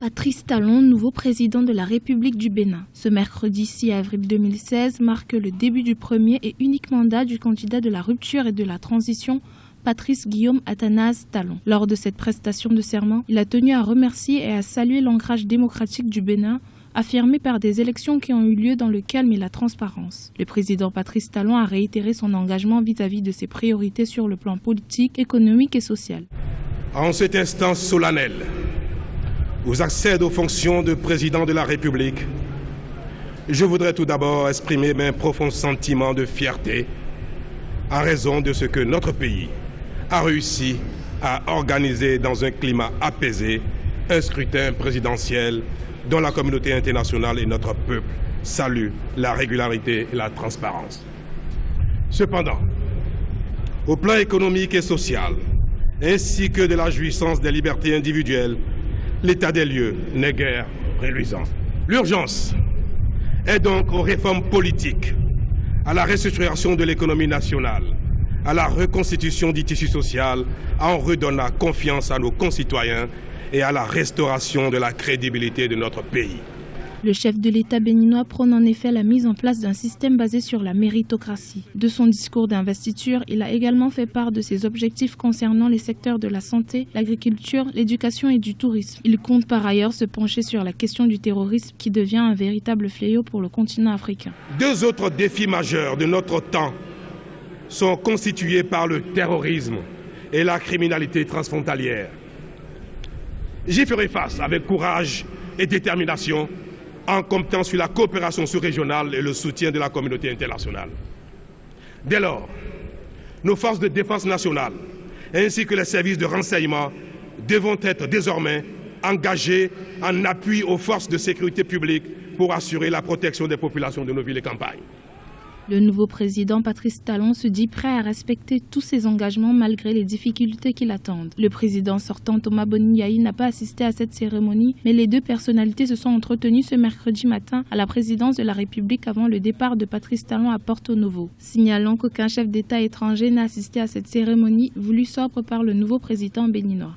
Patrice Talon, nouveau président de la République du Bénin. Ce mercredi 6 avril 2016 marque le début du premier et unique mandat du candidat de la rupture et de la transition, Patrice Guillaume Athanase Talon. Lors de cette prestation de serment, il a tenu à remercier et à saluer l'ancrage démocratique du Bénin, affirmé par des élections qui ont eu lieu dans le calme et la transparence. Le président Patrice Talon a réitéré son engagement vis-à-vis de ses priorités sur le plan politique, économique et social. En cet instant solennel, où j'accède aux fonctions de président de la République, je voudrais tout d'abord exprimer mes profonds sentiments de fierté en raison de ce que notre pays a réussi à organiser dans un climat apaisé, un scrutin présidentiel dont la communauté internationale et notre peuple saluent la régularité et la transparence. Cependant, au plan économique et social, ainsi que de la jouissance des libertés individuelles, l'état des lieux n'est guère reluisant. L'urgence est donc aux réformes politiques, à la restructuration de l'économie nationale, à la reconstitution du tissu social, en redonnant confiance à nos concitoyens et à la restauration de la crédibilité de notre pays. Le chef de l'État béninois prône en effet la mise en place d'un système basé sur la méritocratie. De son discours d'investiture, il a également fait part de ses objectifs concernant les secteurs de la santé, l'agriculture, l'éducation et du tourisme. Il compte par ailleurs se pencher sur la question du terrorisme qui devient un véritable fléau pour le continent africain. Deux autres défis majeurs de notre temps sont constitués par le terrorisme et la criminalité transfrontalière. J'y ferai face avec courage et détermination, en comptant sur la coopération sous-régionale et le soutien de la communauté internationale. Dès lors, nos forces de défense nationale ainsi que les services de renseignement devront être désormais engagés en appui aux forces de sécurité publique pour assurer la protection des populations de nos villes et campagnes. Le nouveau président Patrice Talon se dit prêt à respecter tous ses engagements malgré les difficultés qui l'attendent. Le président sortant Thomas Boni-Yayi n'a pas assisté à cette cérémonie, mais les deux personnalités se sont entretenues ce mercredi matin à la présidence de la République avant le départ de Patrice Talon à Porto Novo, signalant qu'aucun chef d'État étranger n'a assisté à cette cérémonie voulue sobre par le nouveau président béninois.